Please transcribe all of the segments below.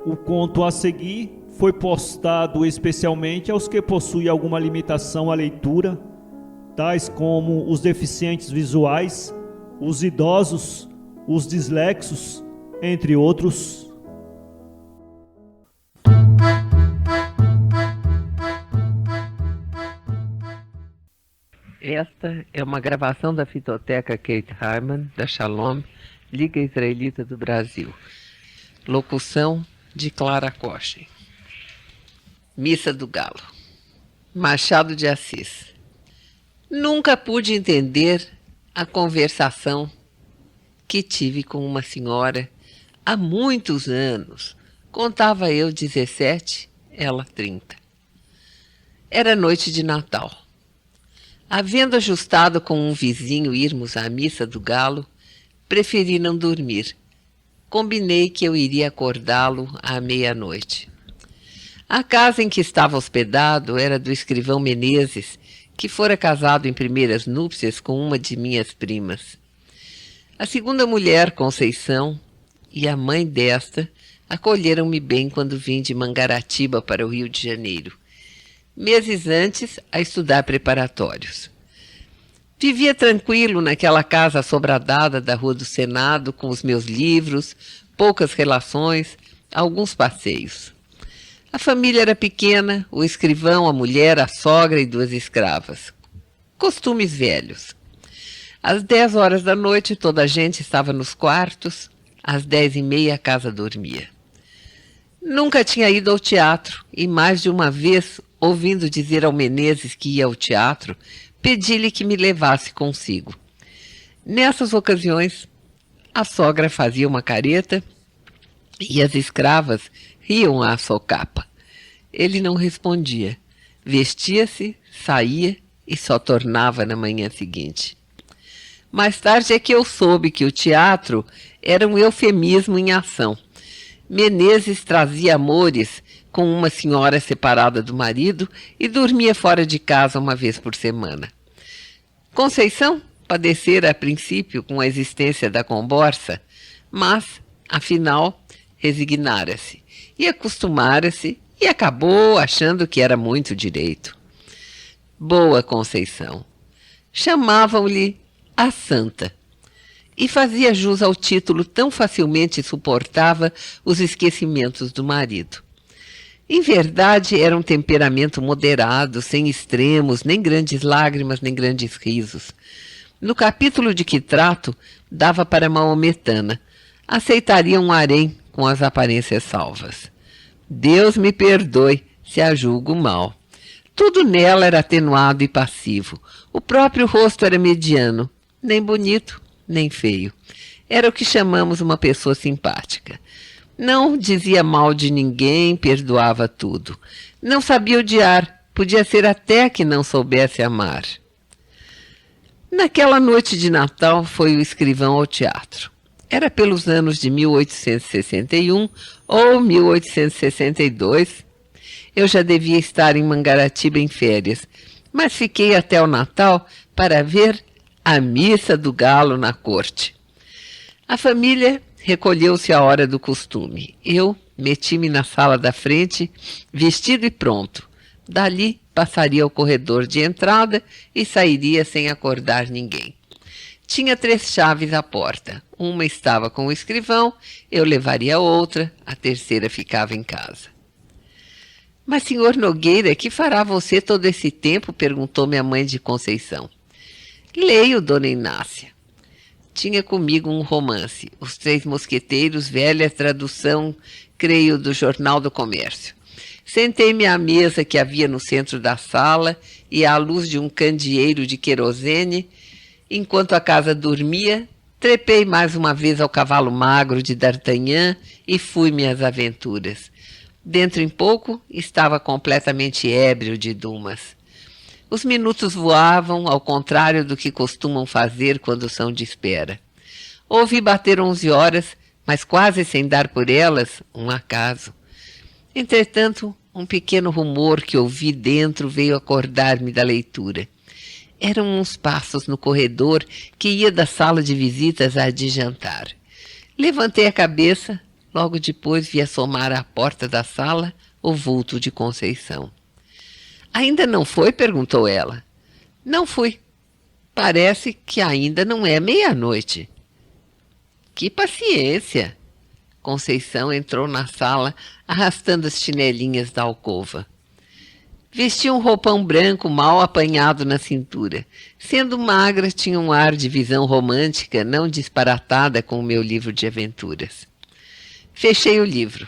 O conto a seguir foi postado especialmente aos que possuem alguma limitação à leitura, tais como os deficientes visuais, os idosos, os dislexos, entre outros. Esta é uma gravação da Fitoteca Kate Harman, da Shalom, Liga Israelita do Brasil. Locução de Clara Kochen. Missa do Galo. Machado de Assis. Nunca pude entender a conversação que tive com uma senhora há muitos anos. Contava eu 17, ela 30. Era noite de Natal. Havendo ajustado com um vizinho irmos à missa do Galo, preferi não dormir. Combinei que eu iria acordá-lo à meia-noite. A casa em que estava hospedado era do escrivão Menezes, que fora casado em primeiras núpcias com uma de minhas primas. A segunda mulher, Conceição, e a mãe desta acolheram-me bem quando vim de Mangaratiba para o Rio de Janeiro, meses antes a estudar preparatórios. Vivia tranquilo naquela casa assobradada da Rua do Senado, com os meus livros, poucas relações, alguns passeios. A família era pequena, o escrivão, a mulher, a sogra e 2 escravas. Costumes velhos. Às 10 horas da noite toda a gente estava nos quartos, às 10h30 a casa dormia. Nunca tinha ido ao teatro e mais de uma vez, ouvindo dizer ao Menezes que ia ao teatro, pedi-lhe que me levasse consigo. Nessas ocasiões, a sogra fazia uma careta e as escravas riam à socapa. Ele não respondia. Vestia-se, saía e só tornava na manhã seguinte. Mais tarde é que eu soube que o teatro era um eufemismo em ação. Menezes trazia amores com uma senhora separada do marido e dormia fora de casa uma vez por semana. Conceição padecera a princípio com a existência da comborça, mas, afinal, resignara-se e acostumara-se e acabou achando que era muito direito. Boa Conceição. Chamavam-lhe a Santa. E fazia jus ao título tão facilmente suportava os esquecimentos do marido. Em verdade, era um temperamento moderado, sem extremos, nem grandes lágrimas, nem grandes risos. No capítulo de que trato, dava para maometana. Aceitaria um harém com as aparências salvas. Deus me perdoe se a julgo mal. Tudo nela era atenuado e passivo. O próprio rosto era mediano, nem bonito, nem feio. Era o que chamamos uma pessoa simpática. Não dizia mal de ninguém, perdoava tudo. Não sabia odiar, podia ser até que não soubesse amar. Naquela noite de Natal foi o escrivão ao teatro. Era pelos anos de 1861 ou 1862. Eu já devia estar em Mangaratiba em férias, mas fiquei até o Natal para ver a missa do Galo na corte. A família recolheu-se à hora do costume. Eu meti-me na sala da frente, vestido e pronto. Dali passaria ao corredor de entrada e sairia sem acordar ninguém. Tinha 3 chaves à porta. Uma estava com o escrivão, eu levaria outra, a terceira ficava em casa. Mas, senhor Nogueira, que fará você todo esse tempo? Perguntou minha mãe de Conceição. Leio, dona Inácia. Tinha comigo um romance, Os 3 Mosqueteiros, velha tradução, creio, do Jornal do Comércio. Sentei-me à mesa que havia no centro da sala e, à luz de um candeeiro de querosene, enquanto a casa dormia, trepei mais uma vez ao cavalo magro de D'Artagnan e fui-me às aventuras. Dentro em pouco, estava completamente ébrio de Dumas. Os minutos voavam, ao contrário do que costumam fazer quando são de espera. Ouvi bater 11 horas, mas quase sem dar por elas, um acaso. Entretanto, um pequeno rumor que ouvi dentro veio acordar-me da leitura. Eram uns passos no corredor que ia da sala de visitas à de jantar. Levantei a cabeça, Logo depois vi assomar à porta da sala o vulto de Conceição. Ainda não foi? Perguntou ela. Não fui. Parece que ainda não é meia-noite. Que paciência! Conceição entrou na sala, arrastando as chinelinhas da alcova. Vestia um roupão branco mal apanhado na cintura. Sendo magra, tinha um ar de visão romântica, não disparatada com o meu livro de aventuras. Fechei o livro.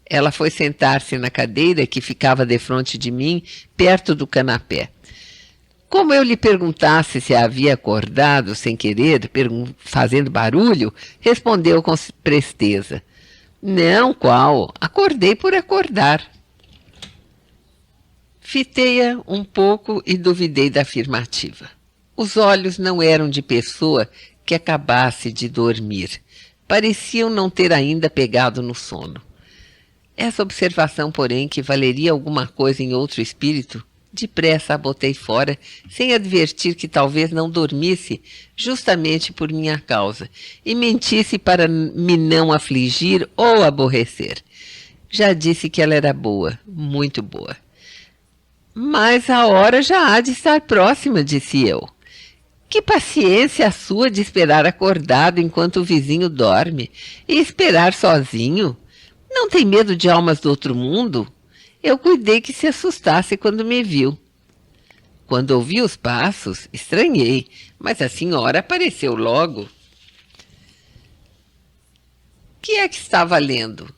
Ela foi sentar-se na cadeira que ficava defronte de mim, perto do canapé. Como eu lhe perguntasse se havia acordado sem querer, fazendo barulho, respondeu com presteza. Não, qual? Acordei por acordar. Fitei-a um pouco e duvidei da afirmativa. Os olhos não eram de pessoa que acabasse de dormir. Pareciam não ter ainda pegado no sono. Essa observação, porém, que valeria alguma coisa em outro espírito, depressa a botei fora, sem advertir que talvez não dormisse justamente por minha causa, e mentisse para me não afligir ou aborrecer. Já disse que ela era boa, muito boa. Mas a hora já há de estar próxima, disse eu. Que paciência a sua de esperar acordado enquanto o vizinho dorme, e esperar sozinho? Não tem medo de almas do outro mundo? Eu cuidei que se assustasse quando me viu. Quando ouvi os passos, estranhei, mas a senhora apareceu logo. Que é que estava lendo?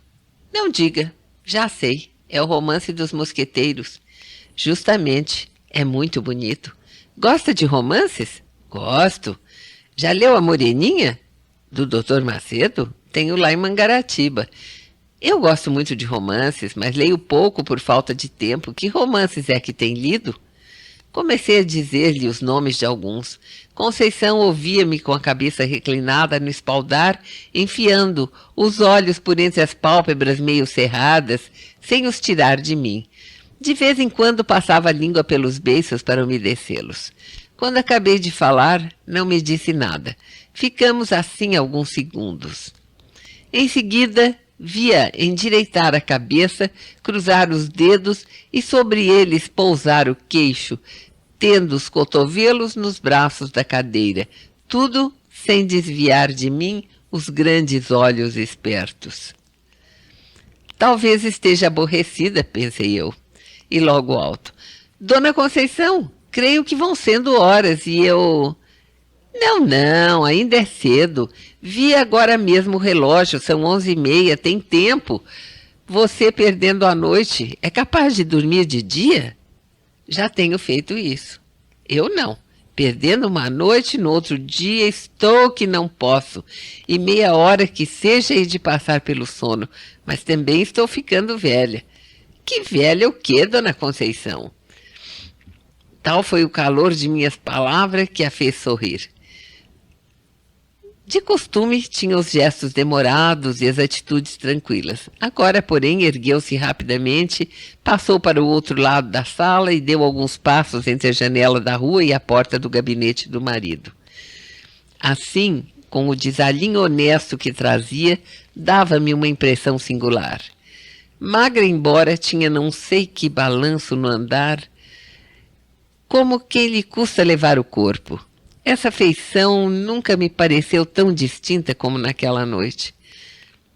Não diga, já sei, é o Romance dos Mosqueteiros. Justamente, é muito bonito. Gosta de romances? Gosto. Já leu A Moreninha? Do Dr. Macedo? Tenho lá em Mangaratiba. Eu gosto muito de romances, mas leio pouco por falta de tempo. Que romances é que tem lido? Comecei a dizer-lhe os nomes de alguns. Conceição ouvia-me com a cabeça reclinada no espaldar, enfiando os olhos por entre as pálpebras meio cerradas, sem os tirar de mim. De vez em quando passava a língua pelos beiços para umedecê-los. Quando acabei de falar, não me disse nada. Ficamos assim alguns segundos. Em seguida, via endireitar a cabeça, cruzar os dedos e sobre eles pousar o queixo, tendo os cotovelos nos braços da cadeira, tudo sem desviar de mim os grandes olhos espertos. Talvez esteja aborrecida, pensei eu, e logo alto. Dona Conceição, creio que vão sendo horas e eu... Não, ainda é cedo. Vi agora mesmo o relógio, são 11h30, tem tempo. Você perdendo a noite, é capaz de dormir de dia? Já tenho feito isso. Eu não. Perdendo uma noite, no outro dia estou que não posso. E meia hora que seja hei de passar pelo sono. Mas também estou ficando velha. Que velha o quê, Dona Conceição? Tal foi o calor de minhas palavras que a fez sorrir. De costume, tinha os gestos demorados e as atitudes tranquilas. Agora, porém, ergueu-se rapidamente, passou para o outro lado da sala e deu alguns passos entre a janela da rua e a porta do gabinete do marido. Assim, com o desalinho honesto que trazia, dava-me uma impressão singular. Magra embora tinha não sei que balanço no andar, como quem lhe custa levar o corpo. Essa feição nunca me pareceu tão distinta como naquela noite.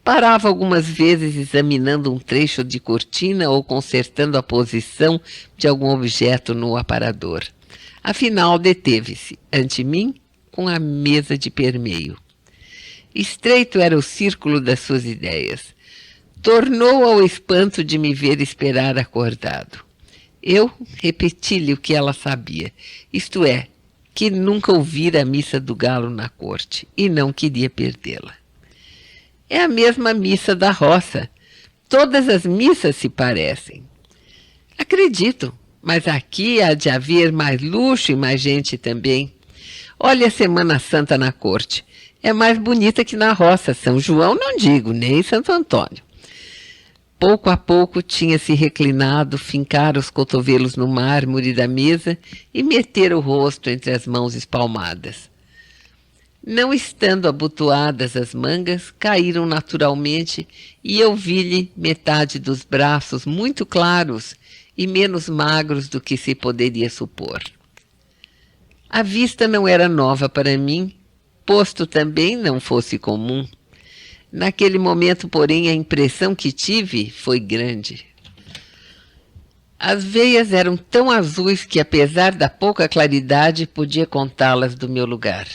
Parava algumas vezes examinando um trecho de cortina ou consertando a posição de algum objeto no aparador. Afinal, deteve-se, ante mim, com a mesa de permeio. Estreito era o círculo das suas ideias. Tornou ao espanto de me ver esperar acordado. Eu repeti-lhe o que ela sabia, isto é, que nunca ouvira a missa do galo na corte e não queria perdê-la. É a mesma missa da roça. Todas as missas se parecem. Acredito, mas aqui há de haver mais luxo e mais gente também. Olha a Semana Santa na corte. É mais bonita que na roça. São João não digo, nem Santo Antônio. Pouco a pouco tinha-se reclinado, fincara os cotovelos no mármore da mesa e meter o rosto entre as mãos espalmadas. Não estando abotoadas as mangas, caíram naturalmente e eu vi-lhe metade dos braços muito claros e menos magros do que se poderia supor. A vista não era nova para mim, posto também não fosse comum. Naquele momento, porém, a impressão que tive foi grande. As veias eram tão azuis que, apesar da pouca claridade, podia contá-las do meu lugar.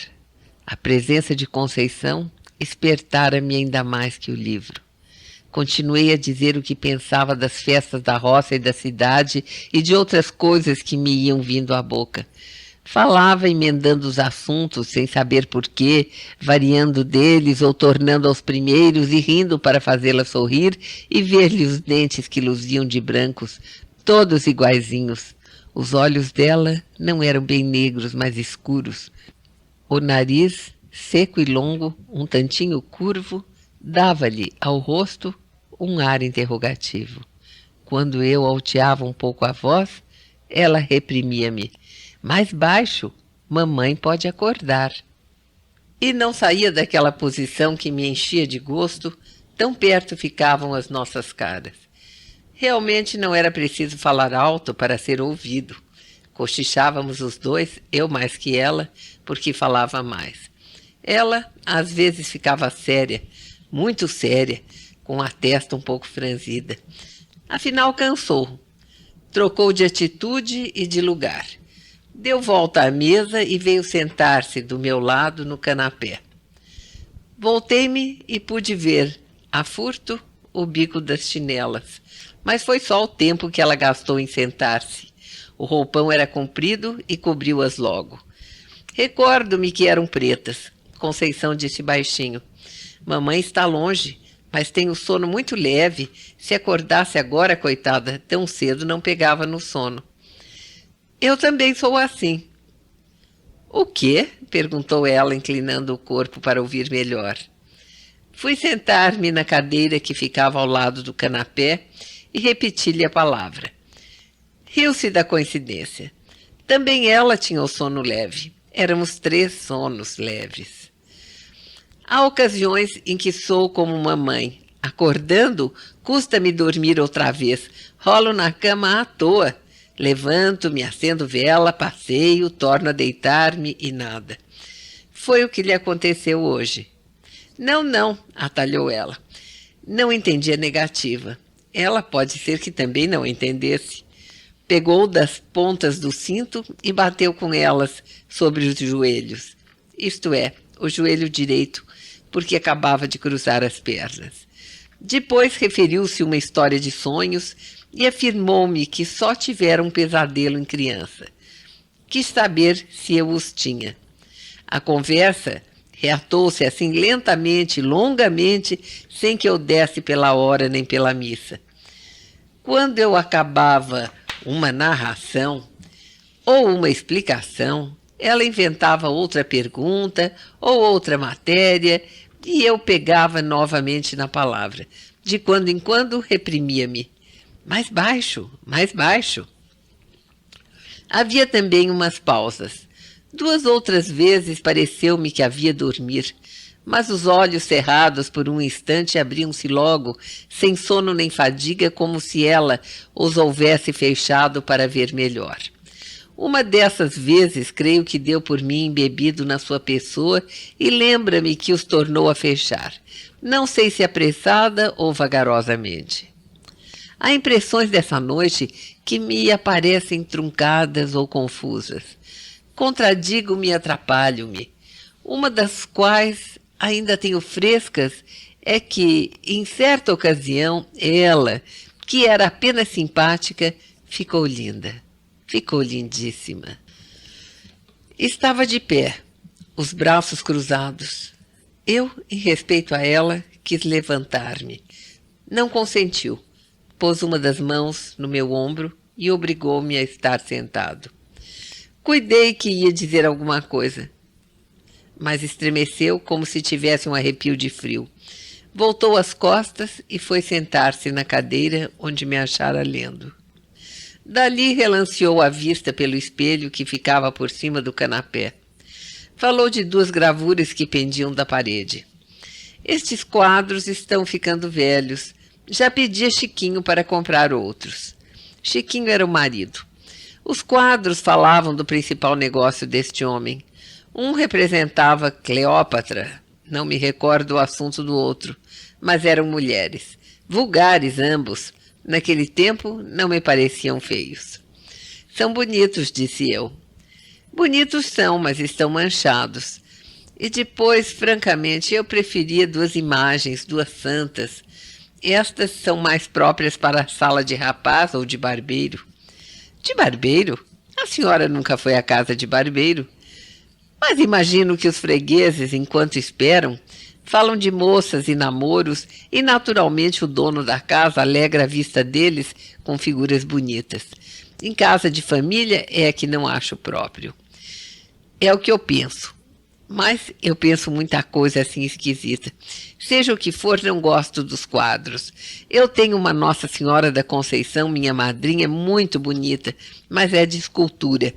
A presença de Conceição espertara-me ainda mais que o livro. Continuei a dizer o que pensava das festas da roça e da cidade e de outras coisas que me iam vindo à boca. Falava emendando os assuntos, sem saber porquê, variando deles ou tornando aos primeiros e rindo para fazê-la sorrir e ver-lhe os dentes que luziam de brancos, todos iguaizinhos. Os olhos dela não eram bem negros, mas escuros. O nariz, seco e longo, um tantinho curvo, dava-lhe ao rosto um ar interrogativo. Quando eu alteava um pouco a voz, ela reprimia-me. Mais baixo, mamãe pode acordar. E não saía daquela posição que me enchia de gosto, tão perto ficavam as nossas caras. Realmente não era preciso falar alto para ser ouvido. Cochichávamos os dois, eu mais que ela, porque falava mais. Ela, às vezes, ficava séria, muito séria, com a testa um pouco franzida. Afinal, cansou. Trocou de atitude e de lugar. Deu volta à mesa e veio sentar-se do meu lado no canapé. Voltei-me e pude ver, a furto, o bico das chinelas. Mas foi só o tempo que ela gastou em sentar-se. O roupão era comprido e cobriu-as logo. Recordo-me que eram pretas. Conceição disse baixinho. Mamãe está longe, mas tem o sono muito leve. Se acordasse agora, coitada, tão cedo não pegava no sono. Eu também sou assim. O quê? Perguntou ela, inclinando o corpo para ouvir melhor. Fui sentar-me na cadeira que ficava ao lado do canapé e repeti-lhe a palavra. Riu-se da coincidência. Também ela tinha o sono leve. Éramos 3 sonos leves. Há ocasiões em que sou como mamãe. Acordando, custa-me dormir outra vez. Rolo na cama à toa. Levanto-me, acendo vela, passeio, torno a deitar-me e nada. Foi o que lhe aconteceu hoje. Não, atalhou ela. Não entendi a negativa. Ela pode ser que também não entendesse. Pegou das pontas do cinto e bateu com elas sobre os joelhos. Isto é, o joelho direito, porque acabava de cruzar as pernas. Depois referiu-se uma história de sonhos e afirmou-me que só tivera um pesadelo em criança. Quis saber se eu os tinha. A conversa reatou-se assim lentamente, longamente, sem que eu desse pela hora nem pela missa. Quando eu acabava uma narração ou uma explicação, ela inventava outra pergunta ou outra matéria e eu pegava novamente na palavra. De quando em quando reprimia-me. Mais baixo, mais baixo. Havia também umas pausas. 2 outras vezes pareceu-me que havia dormir, mas os olhos cerrados por um instante abriam-se logo, sem sono nem fadiga, como se ela os houvesse fechado para ver melhor. Uma dessas vezes creio que deu por mim embebido na sua pessoa e lembra-me que os tornou a fechar. Não sei se apressada ou vagarosamente. Há impressões dessa noite que me aparecem truncadas ou confusas. Contradigo-me e atrapalho-me. Uma das quais ainda tenho frescas é que, em certa ocasião, ela, que era apenas simpática, ficou linda. Ficou lindíssima. Estava de pé, os braços cruzados. Eu, em respeito a ela, quis levantar-me. Não consentiu. Pôs uma das mãos no meu ombro e obrigou-me a estar sentado. Cuidei que ia dizer alguma coisa, mas estremeceu como se tivesse um arrepio de frio. Voltou as costas e foi sentar-se na cadeira onde me achara lendo. Dali relanceou a vista pelo espelho que ficava por cima do canapé. Falou de 2 gravuras que pendiam da parede. Estes quadros estão ficando velhos. Já pedi a Chiquinho para comprar outros. Chiquinho era o marido. Os quadros falavam do principal negócio deste homem. Um representava Cleópatra, não me recordo o assunto do outro, mas eram mulheres. Vulgares ambos. Naquele tempo não me pareciam feios. São bonitos, disse eu. Bonitos são, mas estão manchados. E depois, francamente, eu preferia 2 imagens, 2 santas. Estas são mais próprias para a sala de rapaz ou de barbeiro. De barbeiro? A senhora nunca foi à casa de barbeiro. Mas imagino que os fregueses, enquanto esperam, falam de moças e namoros e, naturalmente, o dono da casa alegra a vista deles com figuras bonitas. Em casa de família é que não acho próprio. É o que eu penso. Mas eu penso muita coisa assim esquisita. Seja o que for, não gosto dos quadros. Eu tenho uma Nossa Senhora da Conceição, minha madrinha, muito bonita, mas é de escultura.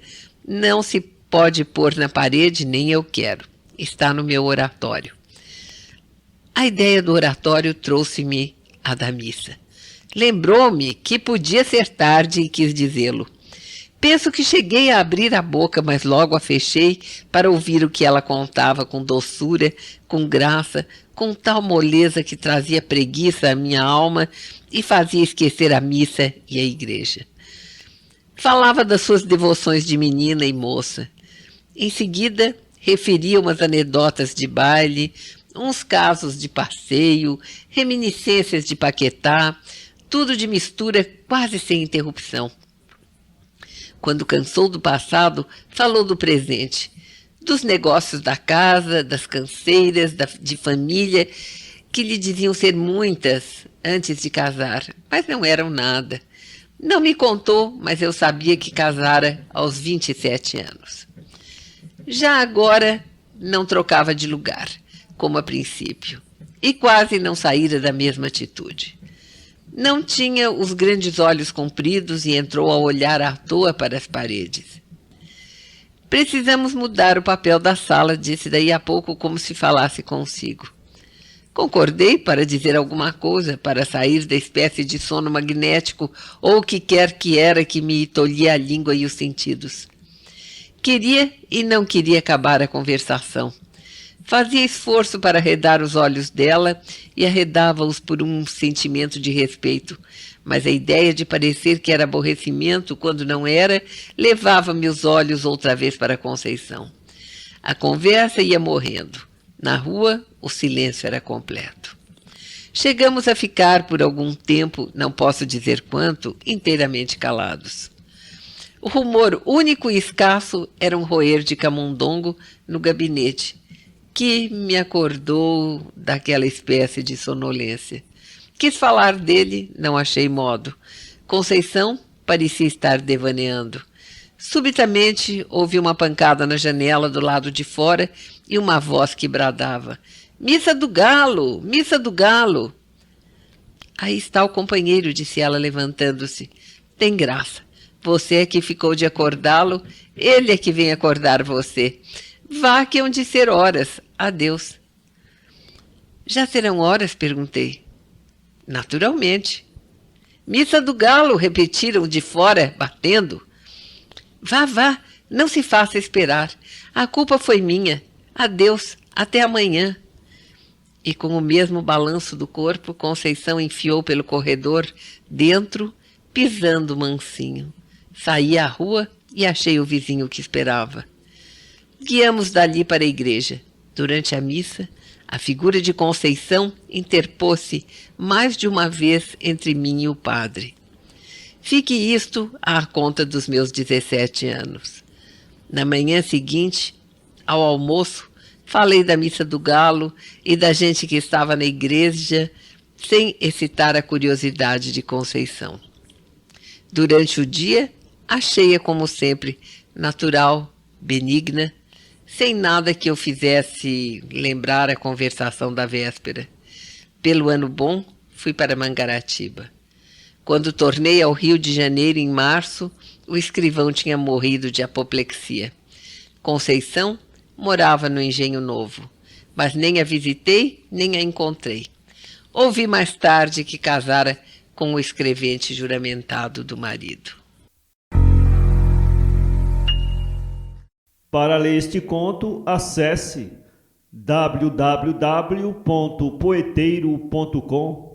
Não se pode pôr na parede, nem eu quero. Está no meu oratório. A ideia do oratório trouxe-me a da missa. Lembrou-me que podia ser tarde e quis dizê-lo. Penso que cheguei a abrir a boca, mas logo a fechei para ouvir o que ela contava com doçura, com graça, com tal moleza que trazia preguiça à minha alma e fazia esquecer a missa e a igreja. Falava das suas devoções de menina e moça. Em seguida, referia umas anedotas de baile, uns casos de passeio, reminiscências de Paquetá, tudo de mistura quase sem interrupção. Quando cansou do passado, falou do presente, dos negócios da casa, das canseiras, de família, que lhe diziam ser muitas antes de casar, mas não eram nada. Não me contou, mas eu sabia que casara aos 27 anos. Já agora não trocava de lugar, como a princípio, e quase não saíra da mesma atitude. Não tinha os grandes olhos compridos e entrou a olhar à toa para as paredes. Precisamos mudar o papel da sala, disse daí a pouco como se falasse consigo. Concordei para dizer alguma coisa, para sair da espécie de sono magnético ou o que quer que era que me tolhia a língua e os sentidos. Queria e não queria acabar a conversação. Fazia esforço para arredar os olhos dela e arredava-os por um sentimento de respeito, mas a ideia de parecer que era aborrecimento quando não era, levava-me os olhos outra vez para Conceição. A conversa ia morrendo. Na rua, o silêncio era completo. Chegamos a ficar por algum tempo, não posso dizer quanto, inteiramente calados. O rumor único e escasso era um roer de camundongo no gabinete, que me acordou daquela espécie de sonolência. Quis falar dele, não achei modo. Conceição parecia estar devaneando. Subitamente ouvi uma pancada na janela do lado de fora e uma voz que bradava: "Missa do Galo! Missa do Galo!" "Aí está o companheiro", disse ela levantando-se. "Tem graça. Você é que ficou de acordá-lo, ele é que vem acordar você. Vá que hão de ser horas. Adeus." "Já serão horas?" perguntei. "Naturalmente." "Missa do Galo!" repetiram de fora, batendo. "Vá, vá, não se faça esperar. A culpa foi minha. Adeus, até amanhã." E com o mesmo balanço do corpo, Conceição enfiou pelo corredor, dentro, pisando mansinho. Saí à rua e achei o vizinho que esperava. Guiamos dali para a igreja. Durante a missa, a figura de Conceição interpôs-se mais de uma vez entre mim e o padre. Fique isto à conta dos meus 17 anos. Na manhã seguinte, ao almoço, falei da missa do Galo e da gente que estava na igreja, sem excitar a curiosidade de Conceição. Durante o dia, achei-a como sempre, natural, benigna, sem nada que eu fizesse lembrar a conversação da véspera. Pelo ano bom, fui para Mangaratiba. Quando tornei ao Rio de Janeiro em março, o escrivão tinha morrido de apoplexia. Conceição morava no Engenho Novo, mas nem a visitei, nem a encontrei. Ouvi mais tarde que casara com o escrevente juramentado do marido. Para ler este conto, acesse www.poeteiro.com.